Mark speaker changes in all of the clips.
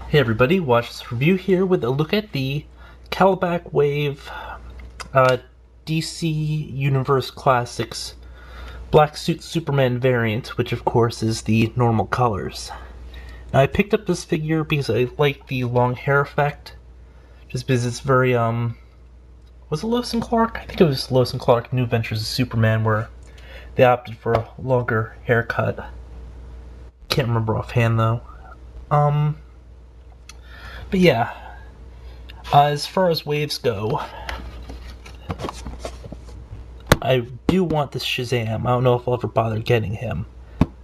Speaker 1: Hey everybody, watch this review here with a look at the Kalibak Wave DC Universe Classics Black Suit Superman variant, which of course is the normal colors. Now I picked up this figure because I like the long hair effect, just because it's very, was it Lois and Clark? I think it was Lois and Clark New Adventures of Superman where they opted for a longer haircut. Can't remember offhand though. But yeah, as far as waves go, I do want this Shazam. I don't know if I'll ever bother getting him.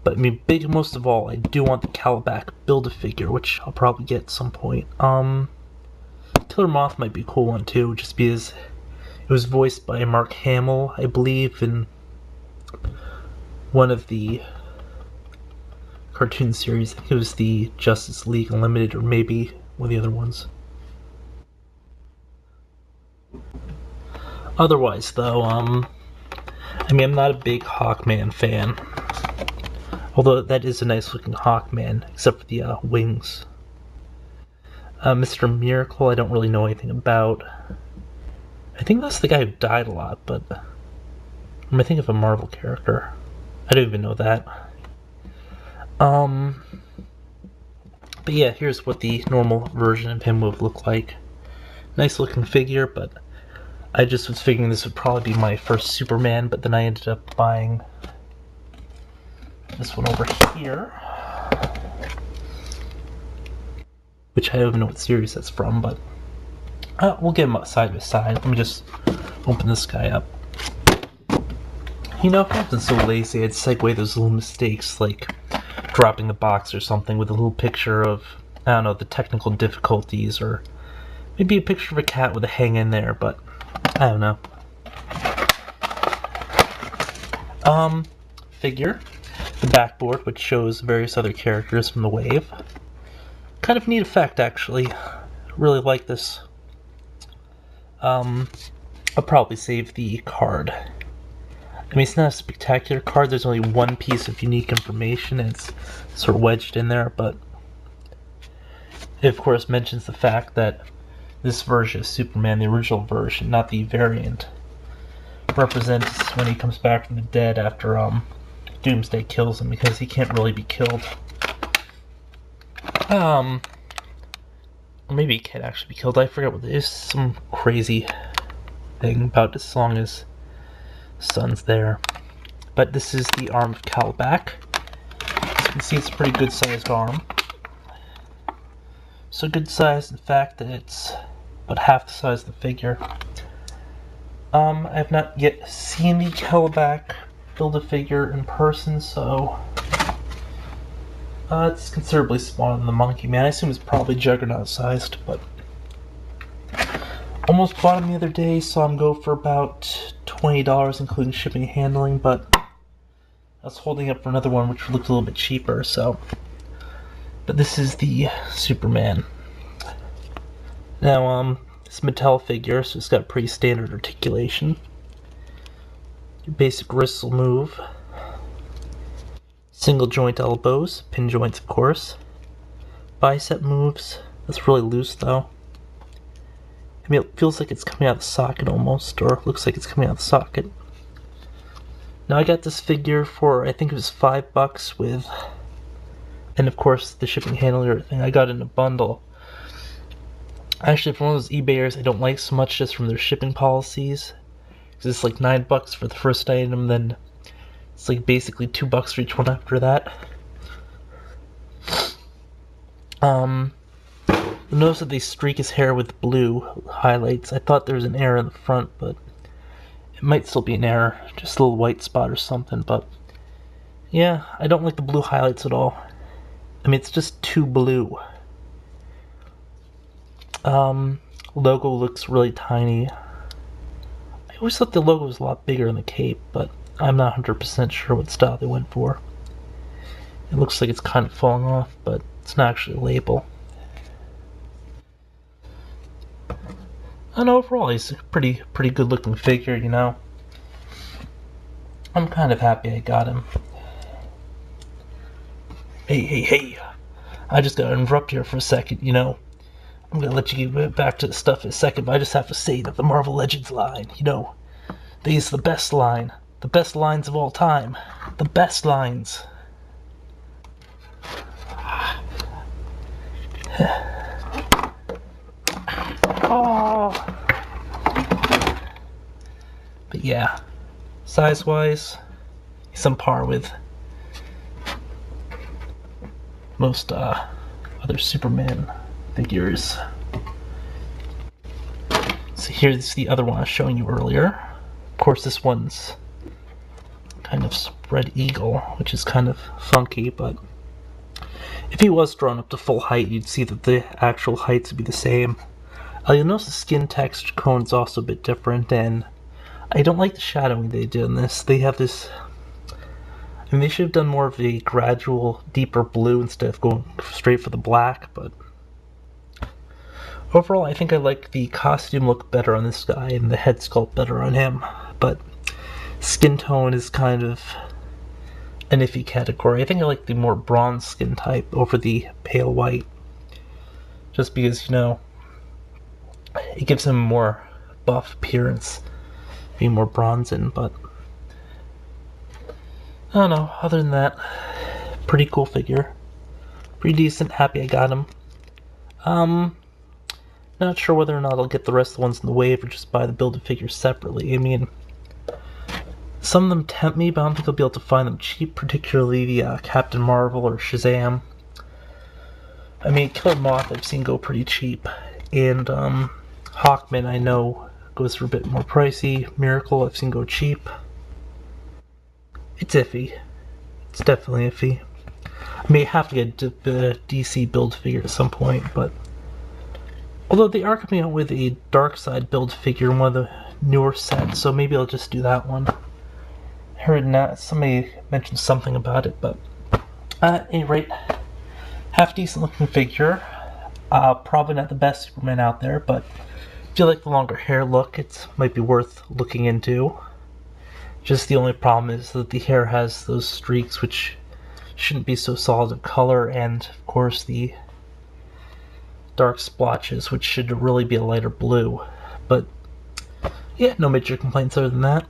Speaker 1: But I mean, most of all, I do want the Kalibak Build-A-Figure, which I'll probably get at some point. Killer Moth might be a cool one too, just because it was voiced by Mark Hamill, I believe, in one of the cartoon series. I think it was the Justice League Unlimited, or maybe one of the other ones. Otherwise, though, I mean, I'm not a big Hawkman fan. Although that is a nice looking Hawkman, except for the wings. Mr. Miracle, I don't really know anything about. I think that's the guy who died a lot, but I'm thinking of a Marvel character. I don't even know that. But yeah, here's what the normal version of him would look like. Nice looking figure, but I just was figuring this would probably be my first Superman, but then I ended up buying this one over here, which I don't even know what series that's from, but we'll get them side by side. Let me just open this guy up. You know, if I wasn't so lazy, I'd segue those little mistakes, like dropping the box or something with a little picture of, I don't know, the technical difficulties, or maybe a picture of a cat with a hang in there, but I don't know. Figure. The backboard, which shows various other characters from the wave. Kind of neat effect, actually. Really like this. I'll probably save the card. I mean, it's not a spectacular card. There's only one piece of unique information, and it's sort of wedged in there, but it, of course, mentions the fact that this version of Superman, the original version, not the variant, represents when he comes back from the dead after Doomsday kills him, because he can't really be killed. Or maybe he can't actually be killed. I forget what it is. Some crazy thing about as long as sun's there. But this is the arm of Kalibak. As you can see, it's a pretty good sized arm. So good size, in fact, that it's about half the size of the figure. I have not yet seen the Kalibak Build-A-Figure in person, so it's considerably smaller than the Monkey Man. I assume it's probably Juggernaut sized, but almost bought him the other day, saw him go for about $20, including shipping and handling, but I was holding up for another one which looked a little bit cheaper, so. But this is the Superman. Now, it's a Mattel figure, so it's got pretty standard articulation. Your basic wrists will move. Single joint elbows, pin joints of course. Bicep moves. That's really loose though. I mean, it feels like it's coming out of the socket almost, or looks like it's coming out of the socket. Now I got this figure for, I think it was $5 with, and of course the shipping, handling, and everything. I got it in a bundle. Actually, from one of those eBayers I don't like so much, just from their shipping policies. Because it's like $9 for the first item, then it's like basically $2 for each one after that. Notice that they streak his hair with blue highlights. I thought there was an error in the front, but it might still be an error. Just a little white spot or something, but yeah, I don't like the blue highlights at all. I mean, it's just too blue. Logo looks really tiny. I always thought the logo was a lot bigger in the cape, but I'm not 100% sure what style they went for. It looks like it's kind of falling off, but it's not actually a label. And overall, he's a pretty good looking figure, you know. I'm kind of happy I got him. Hey. I just gotta interrupt here for a second, you know. I'm gonna let you get back to the stuff in a second, but I just have to say that the Marvel Legends line, you know, they use the best line. The best lines of all time. The best lines. Oh. But yeah, size-wise, he's on par with most other Superman figures. So here's the other one I was showing you earlier. Of course, this one's kind of spread eagle, which is kind of funky, but if he was drawn up to full height, you'd see that the actual heights would be the same. You'll notice the skin texture cone's also a bit different, and I don't like the shadowing they did in this. They have this... I mean, they should have done more of a gradual, deeper blue instead of going straight for the black, but overall, I think I like the costume look better on this guy and the head sculpt better on him, but skin tone is kind of an iffy category. I think I like the more bronze skin type over the pale white, just because, you know, it gives him a more buff appearance, being more bronzen, but I don't know, other than that, pretty cool figure. Pretty decent, happy I got him. Not sure whether or not I'll get the rest of the ones in the wave or just buy the build-a figures separately. I mean, some of them tempt me, but I don't think I'll be able to find them cheap, particularly the Captain Marvel or Shazam. I mean, Killer Moth I've seen go pretty cheap, and Hawkman I know goes for a bit more pricey. Miracle I've seen go cheap. It's iffy. It's definitely iffy. I may have to get the DC build figure at some point, but although they are coming out with a Darkseid build figure in one of the newer sets, so maybe I'll just do that one. I heard that somebody mentioned something about it, but at any rate, half decent looking figure. Probably not the best Superman out there, but if you like the longer hair look, it might be worth looking into. Just the only problem is that the hair has those streaks which shouldn't be so solid of color, and of course the dark splotches which should really be a lighter blue. But yeah, no major complaints other than that.